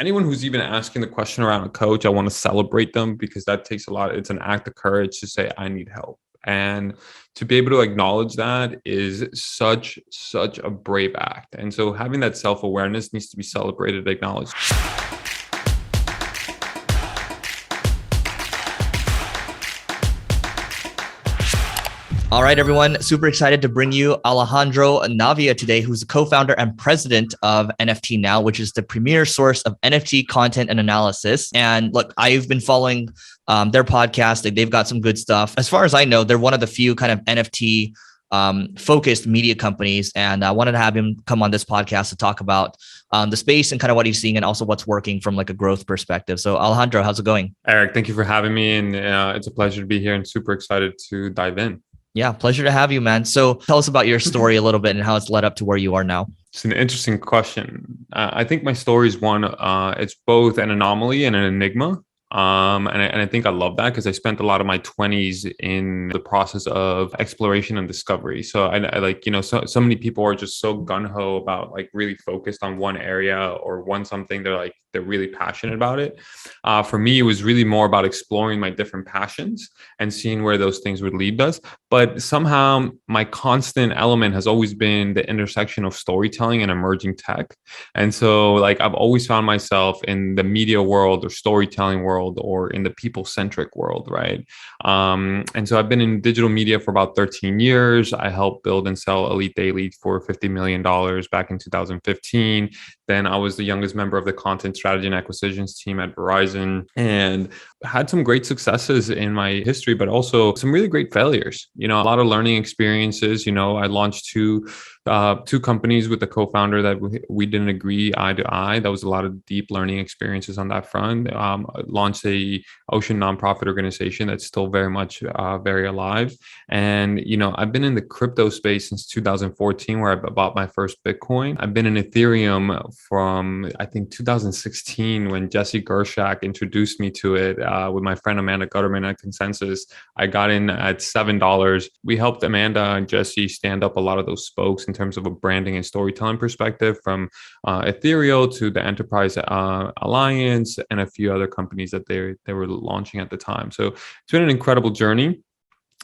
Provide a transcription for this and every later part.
anyone who's even asking the question around a coach, I want to celebrate them because that takes a lot. It's an act of courage to say, I need help. And to be able to acknowledge that is such a brave act. And so having that self-awareness needs to be celebrated, acknowledged. All right, everyone. Super excited to bring you Alejandro Navia today, who's the co-founder and president of NFT Now, which is the premier source of NFT content and analysis. And look, I've been following their podcast. They've got some good stuff. As far as I know, they're one of the few kind of NFT focused media companies. And I wanted to have him come on this podcast to talk about the space and kind of what he's seeing and also what's working from like a growth perspective. So Alejandro, how's it going? Eric, thank you for having me. And it's a pleasure to be here and super excited to dive in. Yeah, pleasure to have you, man. So tell us about your story a little bit and how it's led up to where you are now. It's an interesting question. I think my story is one, it's both an anomaly and an enigma. And I think I love that because I spent a lot of my 20s in the process of exploration and discovery. So I like, so many people are just so gung-ho about like really focused on one area or one something. They're really passionate about it. For me, it was really more about exploring my different passions and seeing where those things would lead us. But somehow my constant element has always been the intersection of storytelling and emerging tech. And so like I've always found myself in the media world or storytelling world or in the people-centric world, right? And so I've been in digital media for about 13 years. I helped build and sell Elite Daily for $50 million back in 2015. Then I was the youngest member of the content strategy and acquisitions team at Verizon and had some great successes in my history, but also some really great failures. A lot of learning experiences. I launched two companies with the co-founder that we didn't agree eye to eye. That was a lot of deep learning experiences on that front. Launched a ocean nonprofit organization that's still very much very alive. And I've been in the crypto space since 2014, where I bought my first Bitcoin. I've been in Ethereum from I think 2016 when Jesse Gershak introduced me to it with my friend Amanda Gutterman at Consensus. I got in at $7. We helped Amanda and Jesse stand up a lot of those spokes in terms of a branding and storytelling perspective, from Ethereal to the Enterprise Alliance and a few other companies that they were launching at the time. So it's been an incredible journey.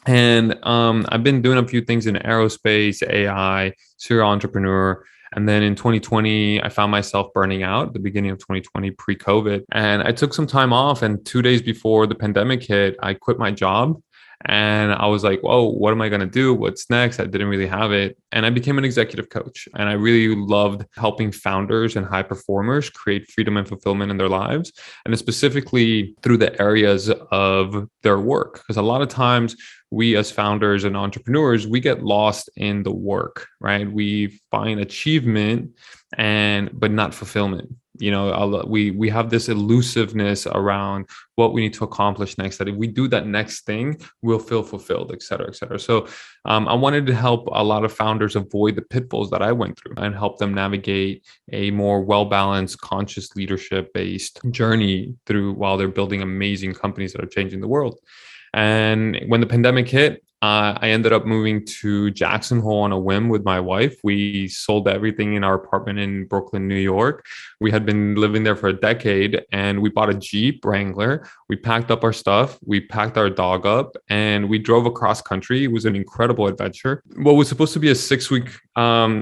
And I've been doing a few things in aerospace, AI, serial entrepreneur. And then in 2020, I found myself burning out at the beginning of 2020, pre-COVID. And I took some time off. And 2 days before the pandemic hit, I quit my job. And I was like, whoa, what am I going to do? What's next? I didn't really have it. And I became an executive coach. And I really loved helping founders and high performers create freedom and fulfillment in their lives. And specifically through the areas of their work. Because a lot of times we as founders and entrepreneurs, we get lost in the work, right? We find achievement but not fulfillment. We have this elusiveness around what we need to accomplish next, that if we do that next thing, we'll feel fulfilled, et cetera, et cetera. So I wanted to help a lot of founders avoid the pitfalls that I went through and help them navigate a more well-balanced, conscious leadership-based journey while they're building amazing companies that are changing the world. And when the pandemic hit, I ended up moving to Jackson Hole on a whim with my wife. We sold everything in our apartment in Brooklyn, New York. We had been living there for a decade, and we bought a Jeep Wrangler. We packed up our stuff. We packed our dog up, and we drove across country. It was an incredible adventure. What was supposed to be a 6-week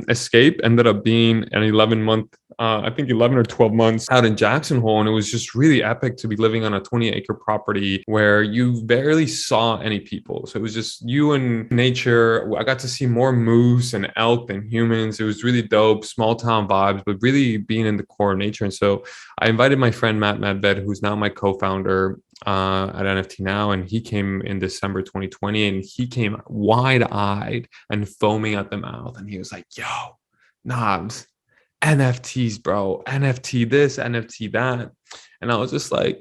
escape ended up being an 11-month, I think 11 or 12 months out in Jackson Hole. And it was just really epic to be living on a 20-acre property where you barely saw any people. So it was just you and nature. I got to see more moose and elk than humans. It was really dope, small town vibes, but really being in the core of nature. And so I invited my friend Matt Madved, who's now my co-founder at NFT Now, and he came in December 2020, and he came wide-eyed and foaming at the mouth, and he was like, "Yo, Knobs, NFTs, bro, NFT this, NFT that." And I was just like,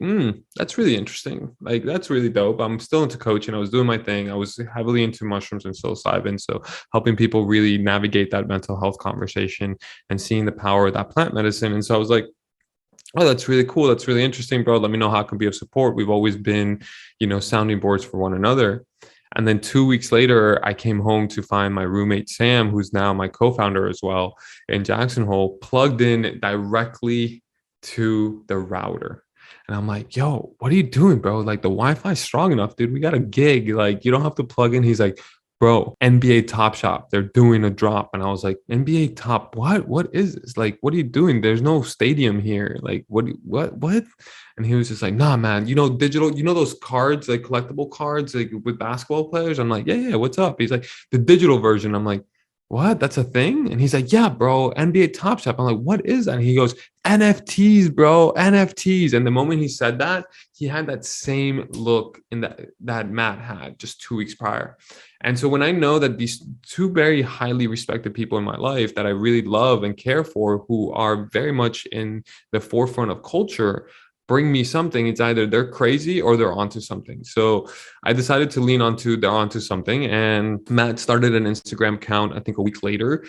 that's really interesting. Like, that's really dope. I'm still into coaching. I was doing my thing. I was heavily into mushrooms and psilocybin. So helping people really navigate that mental health conversation and seeing the power of that plant medicine. And so I was like, oh, that's really cool. That's really interesting, bro. Let me know how I can be of support. We've always been, sounding boards for one another. And then 2 weeks later, I came home to find my roommate, Sam, who's now my co-founder as well, in Jackson Hole, plugged in directly to the router. And I'm like, yo, what are you doing, bro? Like the Wi-Fi is strong enough, dude. We got a gig. Like you don't have to plug in. He's like, bro, NBA Top Shop, they're doing a drop. And I was like, NBA Top, what? What is this? Like, what are you doing? There's no stadium here. Like, what? And he was just like, nah, man, digital, those cards, like collectible cards, like with basketball players. I'm like, yeah, what's up? He's like, the digital version. I'm like, what? That's a thing? And he's like, yeah, bro, NBA Top Shop. I'm like, what is that? And he goes, NFTs, bro, NFTs. And the moment he said that, he had that same look in that Matt had just 2 weeks prior. And so when I know that these two very highly respected people in my life that I really love and care for, who are very much in the forefront of culture, bring me something, it's either they're crazy or they're onto something. So I decided to lean onto they're onto something. And Matt started an Instagram account, I think a week later,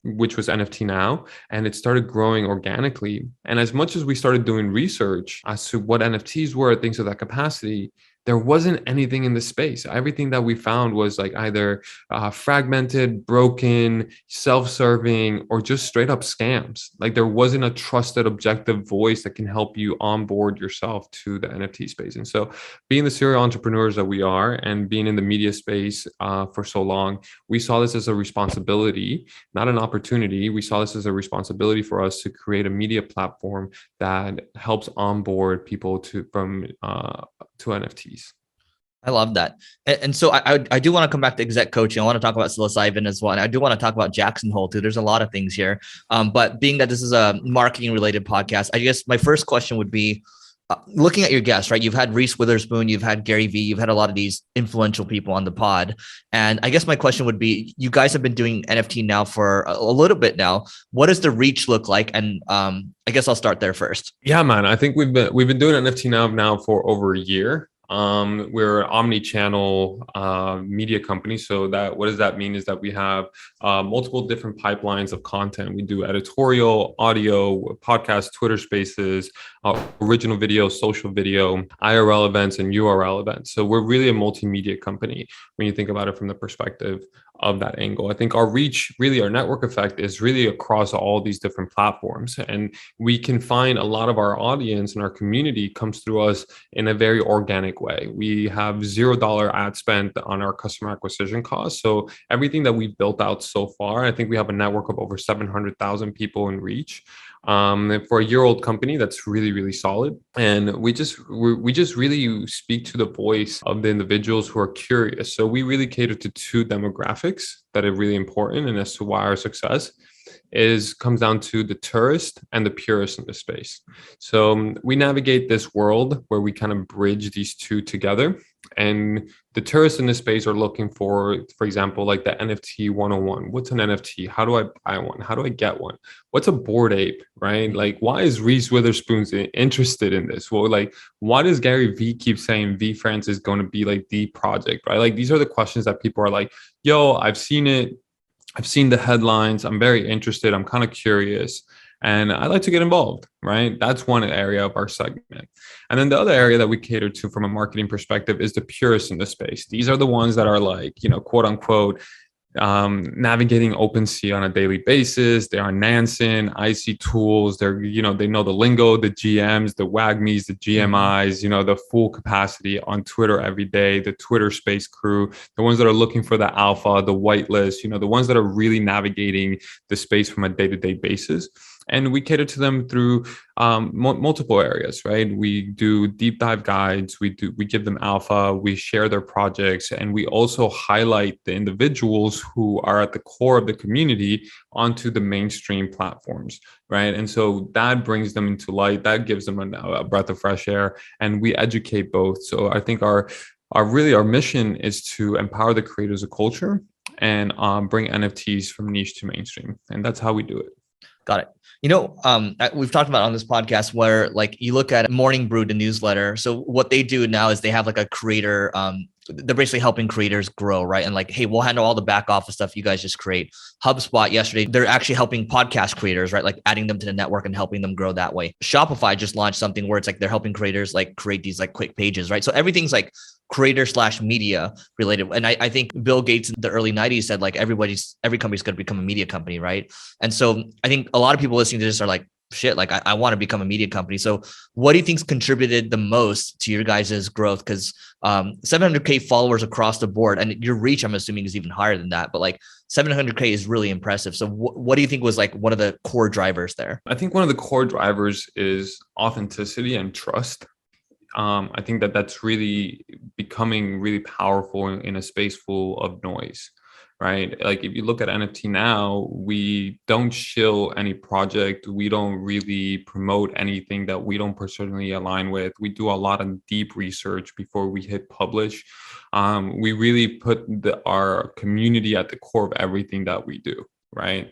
which was NFT Now, and it started growing organically. And as much as we started doing research as to what NFTs were, things of that capacity, there wasn't anything in the space. Everything that we found was like either fragmented, broken, self-serving, or just straight up scams. Like there wasn't a trusted, objective voice that can help you onboard yourself to the NFT space. And so, being the serial entrepreneurs that we are, and being in the media space for so long, we saw this as a responsibility, not an opportunity. We saw this as a responsibility for us to create a media platform that helps onboard people to NFTs. I love that. And so I do want to come back to exec coaching. I want to talk about psilocybin as well. And I do want to talk about Jackson Hole too. There's a lot of things here. But being that this is a marketing related podcast, I guess my first question would be, looking at your guests, right? You've had Reese Witherspoon, you've had Gary Vee, you've had a lot of these influential people on the pod. And I guess my question would be, you guys have been doing NFT Now for a little bit now. What does the reach look like? And I guess I'll start there first. Yeah, man. I think we've been doing NFT now for over a year. We're an omni-channel media company. So what does that mean is that we have multiple different pipelines of content. We do editorial, audio, podcast, Twitter spaces, original video, social video, IRL events, and URL events. So we're really a multimedia company when you think about it from the perspective of that angle. I think our reach, really our network effect, is really across all these different platforms. And we can find a lot of our audience and our community comes through us in a very organic way. We have $0 ad spend on our customer acquisition costs. So everything that we've built out so far, I think we have a network of over 700,000 people in reach. For a year-old company, that's really, really solid. And we just really speak to the voice of the individuals who are curious. So we really cater to two demographics that are really important, and as to why our success comes down to the tourist and the purist in the space. So we navigate this world where we kind of bridge these two together. And the tourists in this space are looking for example, like the NFT 101. What's an NFT? How do I buy one? How do I get one? What's a Bored Ape, right? Like, why is Reese Witherspoon interested in this? Well, like, why does Gary Vee keep saying VeeFriends is going to be like the project, right? Like, these are the questions that people are like, yo, I've seen it. I've seen the headlines. I'm very interested. I'm kind of curious. And I like to get involved, right? That's one area of our segment. And then the other area that we cater to from a marketing perspective is the purists in the space. These are the ones that are like, quote unquote, navigating OpenSea on a daily basis. They're on Nansen, IC tools. They're, they know the lingo, the GMs, the WAGMIs, the GMIs, the full capacity on Twitter every day, the Twitter space crew, the ones that are looking for the alpha, the whitelist, the ones that are really navigating the space from a day-to-day basis. And we cater to them through multiple areas, right? We do deep dive guides. We give them alpha. We share their projects, and we also highlight the individuals who are at the core of the community onto the mainstream platforms, right? And so that brings them into light. That gives them a breath of fresh air, and we educate both. So I think our mission is to empower the creators of culture and bring NFTs from niche to mainstream, and that's how we do it. Got it. We've talked about on this podcast where like you look at Morning Brew, the newsletter. So what they do now is they have like a creator, they're basically helping creators grow, right? And like, hey, we'll handle all the back office stuff. You guys just create. HubSpot yesterday, they're actually helping podcast creators, right? Like adding them to the network and helping them grow that way. Shopify just launched something where it's like they're helping creators like create these like quick pages, right? So everything's like creator/media related. And I think Bill Gates in the early 90s said like every company's going to become a media company, right? And so I think a lot of people listening to this are like, shit, like I want to become a media company. So what do you think's contributed the most to your guys' growth? Because 700K followers across the board, and your reach, I'm assuming, is even higher than that. But like 700K is really impressive. So what do you think was like one of the core drivers there? I think one of the core drivers is authenticity and trust. I think that that's really becoming really powerful in a space full of noise, right? Like if you look at NFT Now, we don't shill any project. We don't really promote anything that we don't personally align with. We do a lot of deep research before we hit publish. We really put our community at the core of everything that we do, right?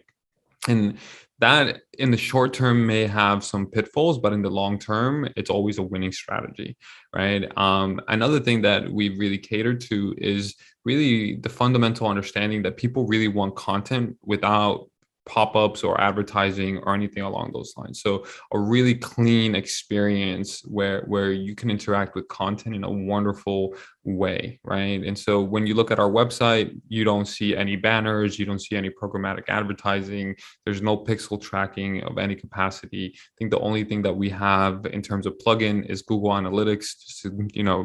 And that in the short term may have some pitfalls, but in the long term, it's always a winning strategy, right? Another thing that we really cater to is really the fundamental understanding that people really want content without pop-ups or advertising or anything along those lines. So a really clean experience where you can interact with content in a wonderful way, right? And so when you look at our website, you don't see any banners, you don't see any programmatic advertising, there's no pixel tracking of any capacity. I think the only thing that we have in terms of plugin is Google Analytics. Just to,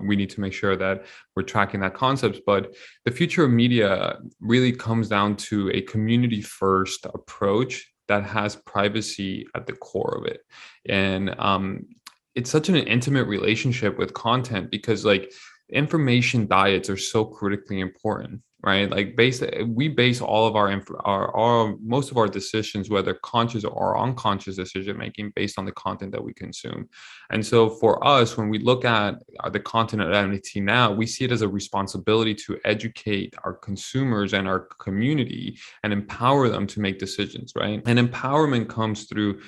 we need to make sure that we're tracking that concept. But the future of media really comes down to a community first approach that has privacy at the core of it. And it's such an intimate relationship with content because like information diets are so critically important, right? Like we base all of our most of our decisions, whether conscious or unconscious decision making, based on the content that we consume. And so for us, when we look at the content at NFT Now, we see it as a responsibility to educate our consumers and our community and empower them to make decisions, right? And empowerment comes through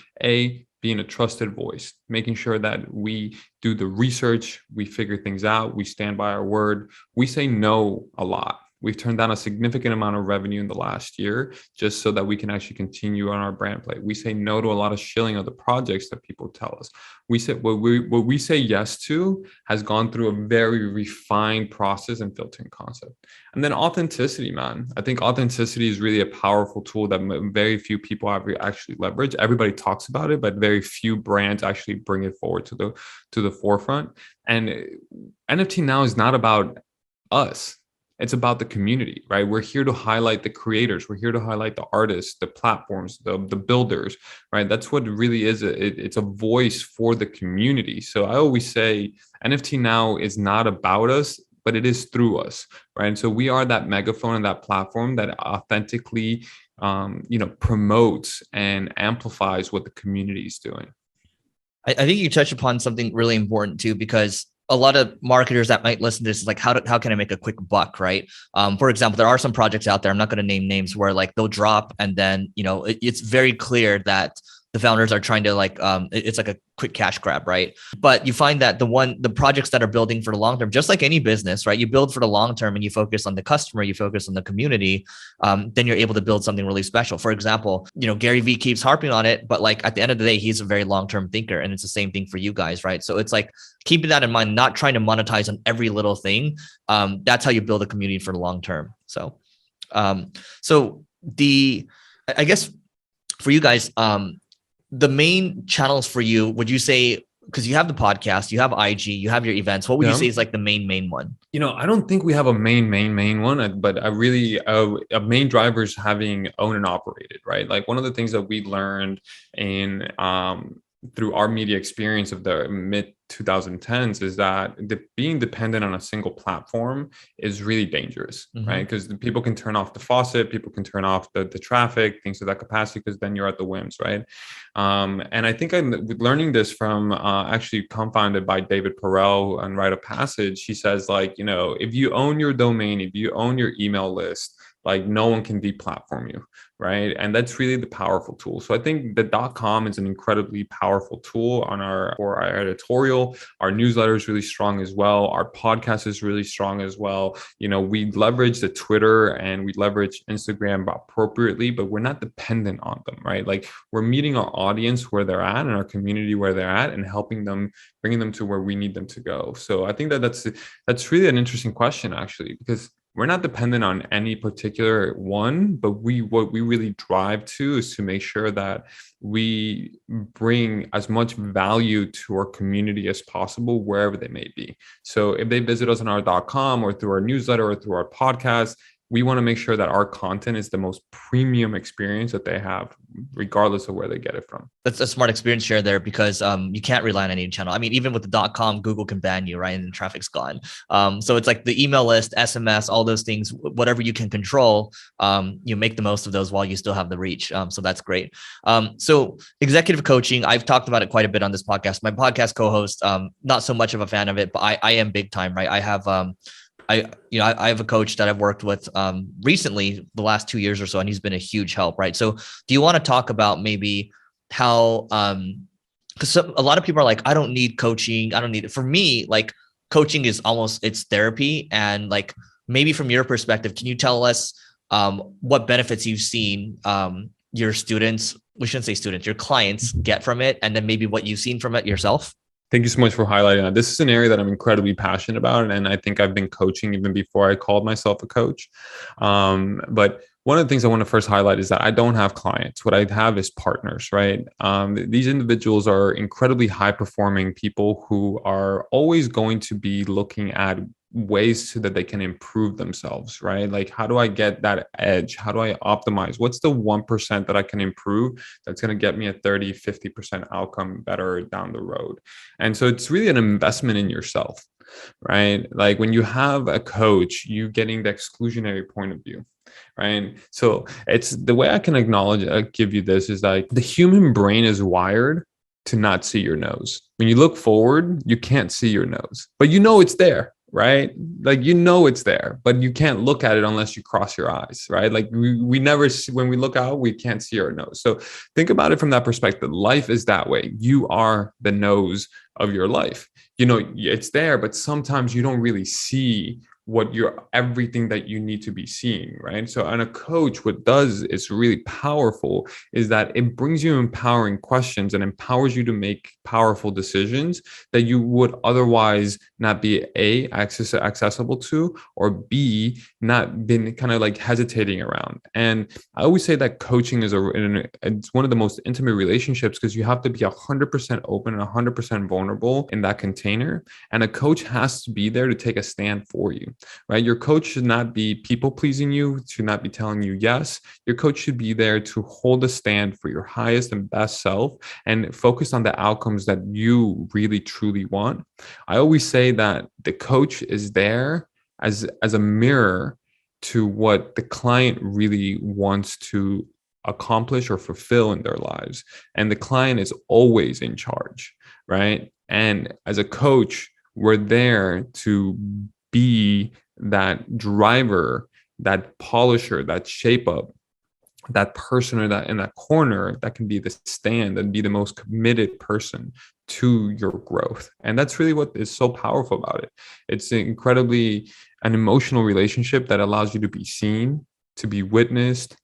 being a trusted voice, making sure that we do the research, we figure things out, we stand by our word, we say no a lot. We've turned down a significant amount of revenue in the last year just so that we can actually continue on our brand play. We say no to a lot of shilling of the projects that people tell us. We say what we say yes to has gone through a very refined process and filtering concept. And then authenticity, man. I think authenticity is really a powerful tool that very few people have actually leveraged. Everybody talks about it, but very few brands actually bring it forward to the forefront. And NFT Now is not about us. It's about the community, right? We're here to highlight the creators. We're here to highlight the artists, the platforms, the builders, right? That's what it really is. It's a voice for the community. So I always say NFT Now is not about us, but it is through us, right? And so we are that megaphone and that platform that authentically, promotes and amplifies what the community is doing. I think you touched upon something really important too, because a lot of marketers that might listen to this is like, how can I make a quick buck, right? For example, there are some projects out there, I'm not going to name names, where like they'll drop and then, it's very clear that the founders are trying to like, it's like a quick cash grab, right? But you find that the projects that are building for the long term, just like any business, right? You build for the long term and you focus on the customer, you focus on the community, then you're able to build something really special. For example, Gary Vee keeps harping on it, but like at the end of the day, he's a very long-term thinker, and it's the same thing for you guys, right? So it's like keeping that in mind, not trying to monetize on every little thing. That's how you build a community for the long term. So, I guess for you guys, the main channels for you, would you say, because you have the podcast, you have IG, you have your events, what would you say is like the main one? I don't think we have a main one, but I really, a main driver is having owned and operated, right? Like one of the things that we learned in, through our media experience of the mid 2010s is that being dependent on a single platform is really dangerous, right? Because people can turn off the faucet, people can turn off the traffic, things of that capacity, because then you're at the whims, right? And I think I'm learning this from actually confounded by David Perel and Rite of Passage. He says, like, if you own your domain, if you own your email list, like no one can deplatform you, right? And that's really the powerful tool. So I think the .com is an incredibly powerful tool for our editorial. Our newsletter is really strong as well. Our podcast is really strong as well. We leverage the Twitter and we leverage Instagram appropriately, but we're not dependent on them, right? Like we're meeting our audience where they're at and our community where they're at and helping them, bringing them to where we need them to go. So I think that's really an interesting question, actually, because we're not dependent on any particular one, but what we really drive to is to make sure that we bring as much value to our community as possible, wherever they may be. So if they visit us on our.com or through our newsletter or through our podcast, we want to make sure that our content is the most premium experience that they have, regardless of where they get it from. That's a smart experience share there, because you can't rely on any channel. I mean, even with the .com, Google can ban you, right? And the traffic's gone. So it's like the email list, SMS, all those things, whatever you can control, you make the most of those while you still have the reach. So that's great. So executive coaching, I've talked about it quite a bit on this podcast. My podcast co-host, not so much of a fan of it, but I am big time, right? I have I have a coach that I've worked with recently, the last 2 years or so, and he's been a huge help, right? So do you want to talk about maybe how, because a lot of people are like, I don't need coaching. I don't need it. For me, like coaching is almost, it's therapy. And like, maybe from your perspective, can you tell us what benefits you've seen your students, we shouldn't say students, your clients get from it, and then maybe what you've seen from it yourself? Thank you so much for highlighting that. This is an area that I'm incredibly passionate about. And I think I've been coaching even before I called myself a coach. But one of the things I want to first highlight is that I don't have clients. What I have is partners, right? These individuals are incredibly high performing people who are always going to be looking at ways so that they can improve themselves, right? Like, how do I get that edge? How do I optimize? What's the 1% that I can improve that's going to get me a 30, 50% outcome better down the road? And so it's really an investment in yourself, right? Like when you have a coach, you getting the exclusionary point of view. Right. So it's the way I can give you this is like the human brain is wired to not see your nose. When you look forward, you can't see your nose, but you know it's there, right? Like, you know it's there, but you can't look at it unless you cross your eyes, right? Like we never see, when we look out, we can't see our nose. So think about it from that perspective. Life is that way. You are the nose of your life. You know, it's there, but sometimes you don't really see everything that you need to be seeing, right? So, and a coach, what does is really powerful is that it brings you empowering questions and empowers you to make powerful decisions that you would otherwise not be accessible to, or B, not been kind of like hesitating around. And I always say that coaching is it's one of the most intimate relationships, because you have to be 100% open and 100% vulnerable in that container. And a coach has to be there to take a stand for you. Right? Your coach should not be people pleasing you, should not be telling you yes. Your coach should be there to hold a stand for your highest and best self and focus on the outcomes that you really truly want. I always say that the coach is there as a mirror to what the client really wants to accomplish or fulfill in their lives. And the client is always in charge, right? And as a coach, we're there to be that driver, that polisher, that shape up, that person in that corner that can be the stand and be the most committed person to your growth. And that's really what is so powerful about it. It's incredibly an emotional relationship that allows you to be seen, to be witnessed,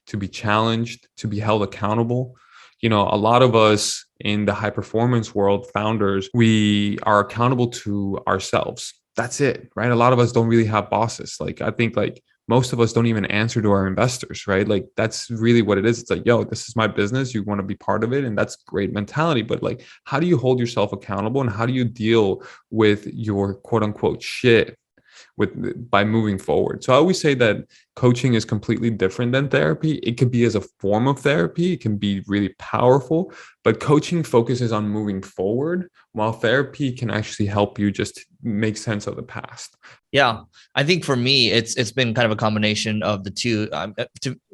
to be challenged, to be held accountable. You know, a lot of us in the high performance world, founders, we are accountable to ourselves. That's it, right? A lot of us don't really have bosses. Like, I think like most of us don't even answer to our investors, right? Like, that's really what it is. It's like, yo, this is my business. You want to be part of it. And that's great mentality. But like, how do you hold yourself accountable, and how do you deal with your quote unquote shit by moving forward? So I always say that coaching is completely different than therapy. It could be as a form of therapy. It can be really powerful, but coaching focuses on moving forward, while therapy can actually help you just make sense of the past. Yeah, I think for me, it's been kind of a combination of the two.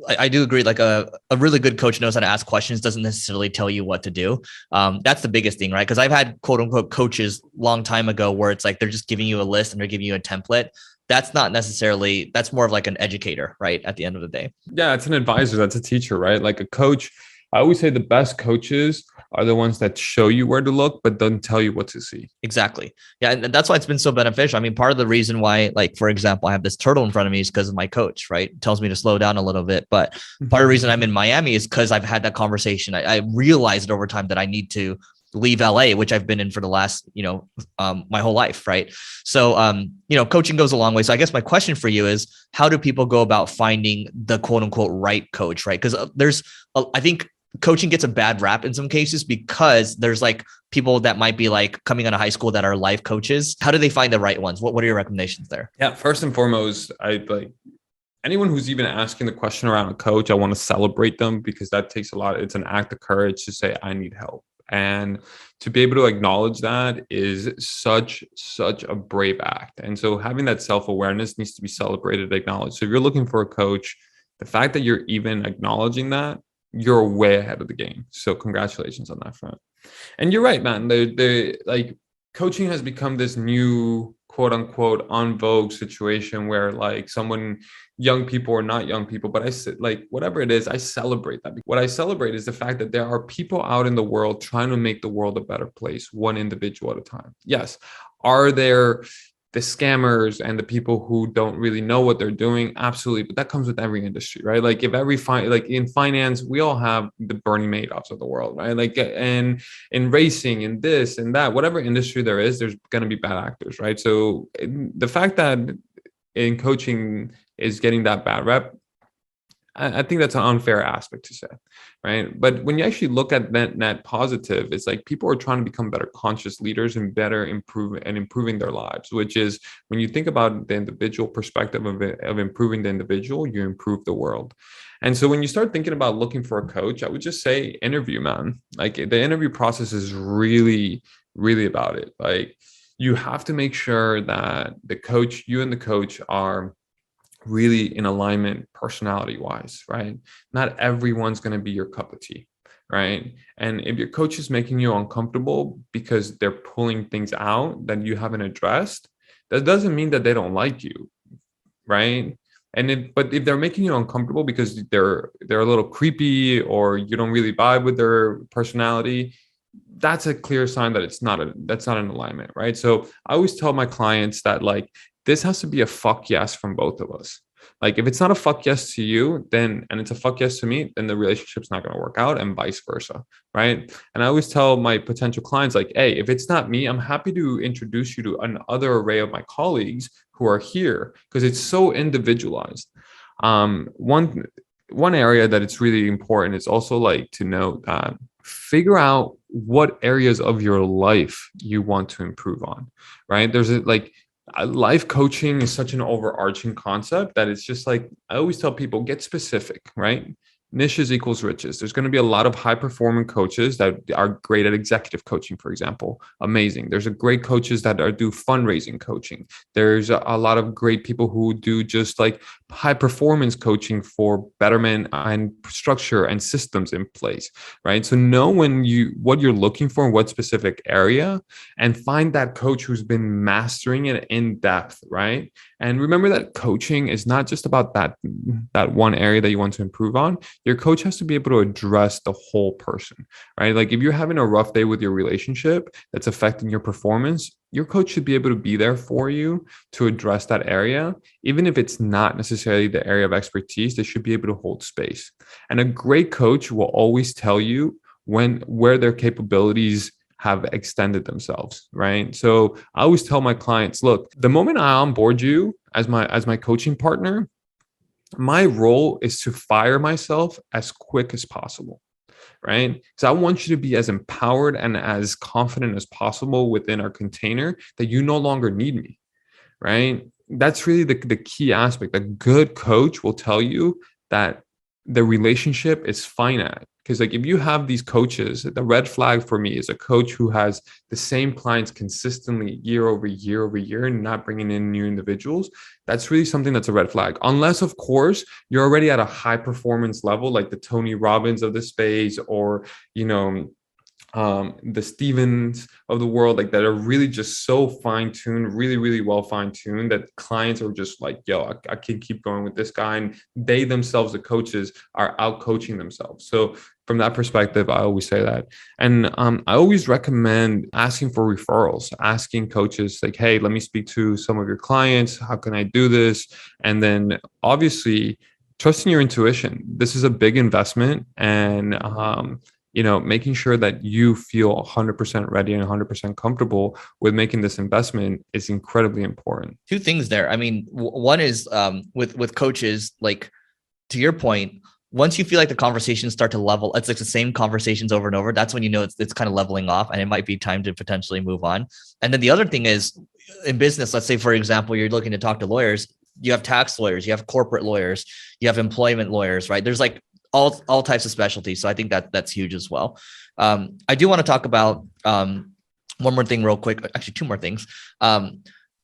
I do agree. Like a really good coach knows how to ask questions, doesn't necessarily tell you what to do. That's the biggest thing, right? Because I've had quote unquote coaches long time ago where it's like they're just giving you a list and they're giving you a template. That's not necessarily, that's more of like an educator, right? At the end of the day. Yeah, it's an advisor. That's a teacher, right? Like a coach. I always say the best coaches are the ones that show you where to look, but don't tell you what to see. Exactly. Yeah. And that's why it's been so beneficial. I mean, part of the reason why, like, for example, I have this turtle in front of me is because of my coach, right? It tells me to slow down a little bit. But part of the reason I'm in Miami is because I've had that conversation. I realized over time that I need to leave LA, which I've been in for the last, my whole life. Right. So, coaching goes a long way. So I guess my question for you is, how do people go about finding the quote unquote right coach? Right. Because I think coaching gets a bad rap in some cases because there's like people that might be like coming out of high school that are life coaches. How do they find the right ones? What are your recommendations there? Yeah, first and foremost, I like anyone who's even asking the question around a coach. I want to celebrate them because that takes a lot. It's an act of courage to say, I need help. And to be able to acknowledge that is such a brave act. And so having that self-awareness needs to be celebrated, acknowledged. So if you're looking for a coach, the fact that you're even acknowledging that, you're way ahead of the game. So congratulations on that front. And you're right, man. The like coaching has become this new quote unquote on vogue situation where like young people or not young people, but I said like whatever it is, I celebrate that. What I celebrate is the fact that there are people out in the world trying to make the world a better place, one individual at a time. Yes. Are there the scammers and the people who don't really know what they're doing? Absolutely. But that comes with every industry, right? Like if like in finance, we all have the Bernie Madoffs of the world, right? Like, and in racing and this and that, whatever industry there is, there's going to be bad actors, right? So the fact that in coaching is getting that bad rep, I think that's an unfair aspect to say, right? But when you actually look at net positive, it's like people are trying to become better conscious leaders and better improving their lives, which is when you think about the individual perspective of improving the individual, you improve the world. And so when you start thinking about looking for a coach, I would just say interview, man. Like the interview process is really, really about it. Like you have to make sure that you and the coach are really in alignment personality wise, right? Not everyone's going to be your cup of tea, right? And if your coach is making you uncomfortable because they're pulling things out that you haven't addressed, that doesn't mean that they don't like you, right? But if they're making you uncomfortable because they're a little creepy or you don't really vibe with their personality, that's a clear sign that that's not an alignment, right? So I always tell my clients that like this has to be a fuck yes from both of us. Like if it's not a fuck yes to you, then and it's a fuck yes to me, then the relationship's not going to work out and vice versa, right? And I always tell my potential clients like, hey, if it's not me, I'm happy to introduce you to another array of my colleagues who are here because it's so individualized. One area that it's really important is also like to note that figure out what areas of your life you want to improve on, right? Life coaching is such an overarching concept that it's just like, I always tell people, get specific, right? Niches equals riches. There's going to be a lot of high performing coaches that are great at executive coaching, for example. Amazing. There's a great coaches that do fundraising coaching. There's a lot of great people who do just like high performance coaching for betterment and structure and systems in place, right? So know what you're looking for in what specific area and find that coach who's been mastering it in depth, right? And remember that coaching is not just about that one area that you want to improve on. Your coach has to be able to address the whole person, right? Like if you're having a rough day with your relationship that's affecting your performance, your coach should be able to be there for you to address that area. Even if it's not necessarily the area of expertise, they should be able to hold space. And a great coach will always tell you where their capabilities have extended themselves, right? So I always tell my clients, look, the moment I onboard you as my coaching partner, my role is to fire myself as quick as possible, right? Because I want you to be as empowered and as confident as possible within our container that you no longer need me, right? That's really the key aspect. A good coach will tell you that the relationship is finite. Because like if you have these coaches, the red flag for me is a coach who has the same clients consistently year over year and not bringing in new individuals. That's really something that's a red flag. Unless, of course, you're already at a high performance level, like the Tony Robbins of the space, or the Stevens of the world, like that are really just so fine-tuned, really, really well fine-tuned that clients are just like, yo, I can keep going with this guy. And they themselves, the coaches, are out coaching themselves. So from that perspective, I always say that. And I always recommend asking for referrals, asking coaches like, hey, let me speak to some of your clients. How can I do this? And then obviously trusting your intuition. This is a big investment. And making sure that you feel 100% ready and 100% comfortable with making this investment is incredibly important. Two things there. I mean, one is with coaches, like to your point, once you feel like the conversations start to level, it's like the same conversations over and over. That's when you know it's kind of leveling off and it might be time to potentially move on. And then the other thing is in business, let's say, for example, you're looking to talk to lawyers, you have tax lawyers, you have corporate lawyers, you have employment lawyers, right? There's like all types of specialties. So I think that's huge as well. I do want to talk about one more thing real quick. Actually, two more things.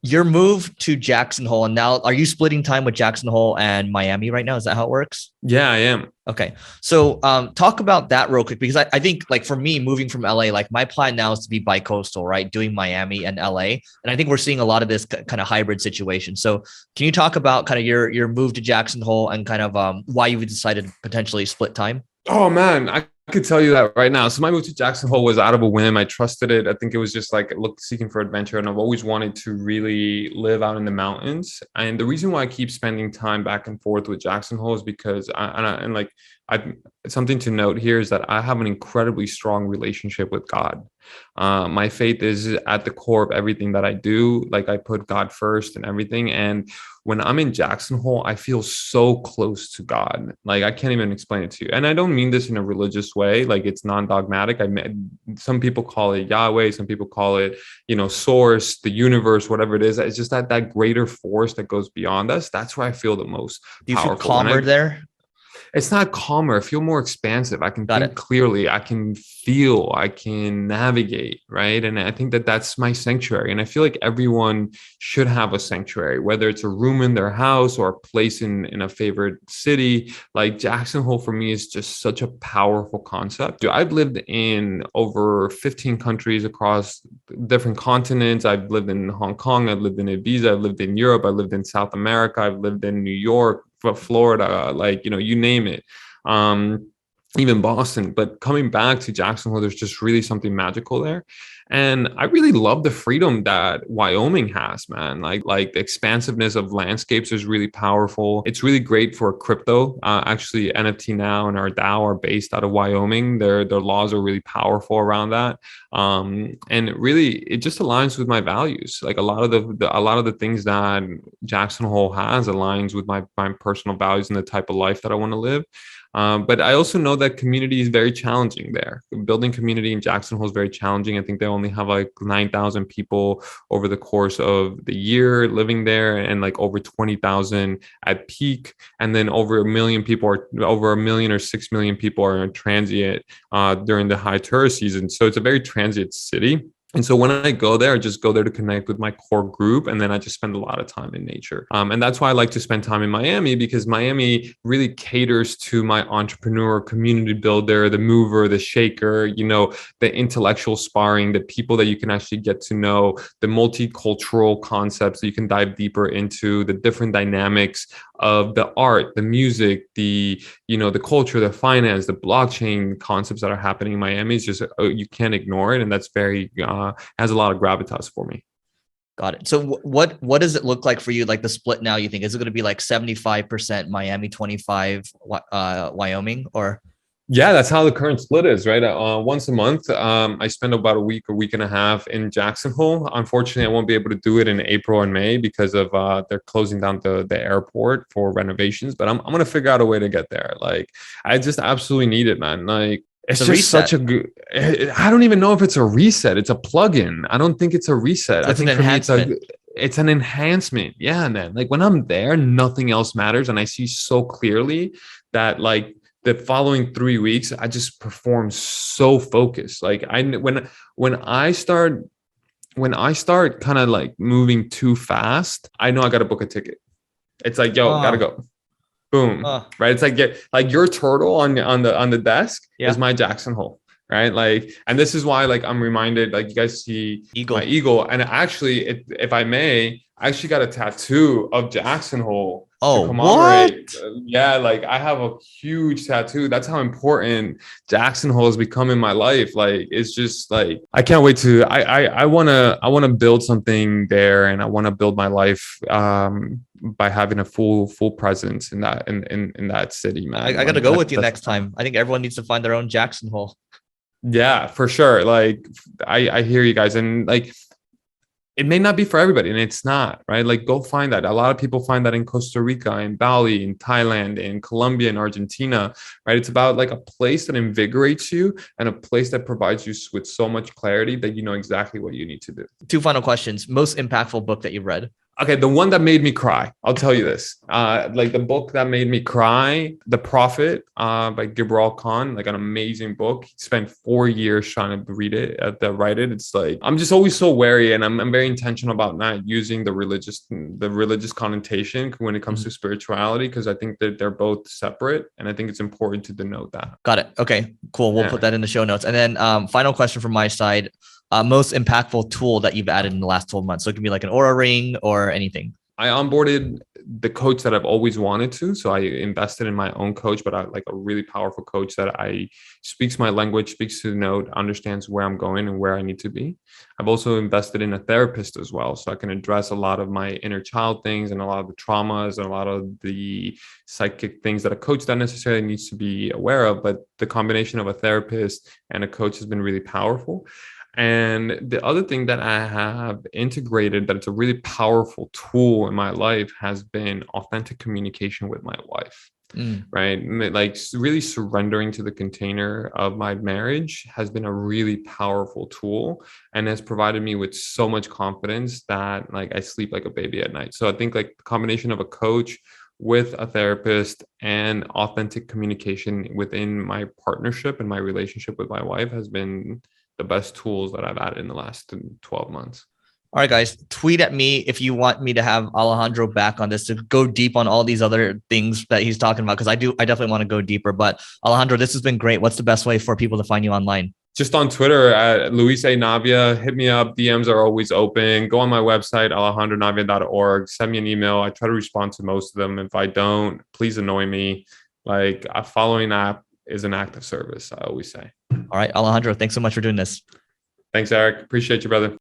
Your move to Jackson Hole, and now are you splitting time with Jackson Hole and Miami right now? Is that how it works? Yeah, I am. Okay. So talk about that real quick, because I think like for me moving from LA, like my plan now is to be bi-coastal, right? Doing Miami and LA. And I think we're seeing a lot of this kind of hybrid situation. So can you talk about kind of your move to Jackson Hole and kind of why you decided to potentially split time? Oh man, I could tell you that right now. So my move to Jackson Hole was out of a whim. I trusted it. I think it was just like seeking for adventure, and I've always wanted to really live out in the mountains. And the reason why I keep spending time back and forth with Jackson Hole is because something to note here is that I have an incredibly strong relationship with God. My faith is at the core of everything that I do. Like I put God first and everything. And when I'm in Jackson Hole, I feel so close to God. Like I can't even explain it to you. And I don't mean this in a religious way. Like it's non-dogmatic. Some people call it Yahweh. Some people call it, source, the universe, whatever it is. It's just that greater force that goes beyond us. That's where I feel the most Do you powerful. feel calmer there? It's not calmer. I feel more expansive. I can think clearly. I can feel. I can navigate, right? And I think that that's my sanctuary. And I feel like everyone should have a sanctuary, whether it's a room in their house or a place in a favorite city. Like Jackson Hole for me is just such a powerful concept. Dude, I've lived in over 15 countries across different continents. I've lived in Hong Kong. I've lived in Ibiza. I've lived in Europe. I've lived in South America. I've lived in New York, Florida, like, you name it, even Boston. But coming back to Jackson Hole, there's just really something magical there. And I really love the freedom that Wyoming has, man. Like the expansiveness of landscapes is really powerful. It's really great for crypto. Actually, NFT Now and our DAO are based out of Wyoming. Their laws are really powerful around that. And it just aligns with my values. Like a lot of the things that Jackson Hole has aligns with my personal values and the type of life that I want to live. But I also know that community is very challenging there. Building community in Jackson Hole is very challenging. I think they only have like 9,000 people over the course of the year living there, and like over 20,000 at peak. And then over 1 million or 6 million people are in transient during the high tourist season. So it's a very transient city. And so when I go there, I just go there to connect with my core group. And then I just spend a lot of time in nature. And that's why I like to spend time in Miami, because Miami really caters to my entrepreneur, community builder, the mover, the shaker, the intellectual sparring, the people that you can actually get to know, the multicultural concepts that you can dive deeper into, the different dynamics of the art, the music, the culture, the finance, the blockchain concepts that are happening in Miami. Is just, you can't ignore it. And that's very, has a lot of gravitas for me. Got it. So what does it look like for you? Like the split now, you think, is it going to be like 75% Miami, 25 Wyoming, or? Yeah, that's how the current split is, right? Once a month, I spend about a week and a half in Jackson Hole. Unfortunately, I won't be able to do it in April and May because of they're closing down the airport for renovations. But I'm gonna figure out a way to get there. Like, I just absolutely need it, man. Like, it's just such a good. I don't even know if it's a reset. It's a plug-in. I don't think it's a reset. So I think for me, it's an enhancement. Yeah, man. Like when I'm there, nothing else matters, and I see so clearly that like the following 3 weeks, I just perform so focused. Like when I start kind of like moving too fast, I know I got to book a ticket. It's like, yo, gotta go. Boom. Right. It's like your turtle on the desk is my Jackson Hole. Right. Like, and this is why, like, I'm reminded, like, you guys see my eagle. And actually, if I may, I actually got a tattoo of Jackson Hole. Oh, what? Yeah, like I have a huge tattoo. That's how important Jackson Hole has become in my life. Like, it's just like, I can't wait to, I want to build something there, and I want to build my life by having a full presence in that city, man. I got to go with you next time. I think everyone needs to find their own Jackson Hole. Yeah, for sure. Like I hear you guys, and like it may not be for everybody, and it's not, right? Like go find that. A lot of people find that in Costa Rica, in Bali, in Thailand, in Colombia, in Argentina, right? It's about like a place that invigorates you and a place that provides you with so much clarity that you know exactly what you need to do. Two final questions. Most impactful book that you've read? Okay, the one that made me cry, I'll tell you this. Like the book that made me cry, The Prophet, by Gibral Khan, like an amazing book. He spent 4 years trying to read it, to write it. It's like I'm just always so wary, and I'm very intentional about not using the religious connotation when it comes to spirituality, because I think that they're both separate, and I think it's important to denote that. Got it. Okay, cool. We'll put that in the show notes. And then final question from my side. Most impactful tool that you've added in the last 12 months. So it can be like an Aura ring or anything. I onboarded the coach that I've always wanted to. So I invested in my own coach, but I like a really powerful coach that I speaks my language, speaks to the note, understands where I'm going and where I need to be. I've also invested in a therapist as well. So I can address a lot of my inner child things and a lot of the traumas and a lot of the psychic things that a coach not necessarily needs to be aware of. But the combination of a therapist and a coach has been really powerful. And the other thing that I have integrated that it's a really powerful tool in my life has been authentic communication with my wife, right? Like really surrendering to the container of my marriage has been a really powerful tool and has provided me with so much confidence that like I sleep like a baby at night. So I think like the combination of a coach with a therapist and authentic communication within my partnership and my relationship with my wife has been the best tools that I've added in the last 12 months. All right, guys, tweet at me if you want me to have Alejandro back on this to go deep on all these other things that he's talking about. Cause I definitely want to go deeper, but Alejandro, this has been great. What's the best way for people to find you online? Just on Twitter at Luis A. Navia. Hit me up. DMs are always open. Go on my website, alejandronavia.org. Send me an email. I try to respond to most of them. If I don't, please annoy me. Like a following app is an act of service, I always say. All right, Alejandro, thanks so much for doing this. Thanks, Eric. Appreciate you, brother.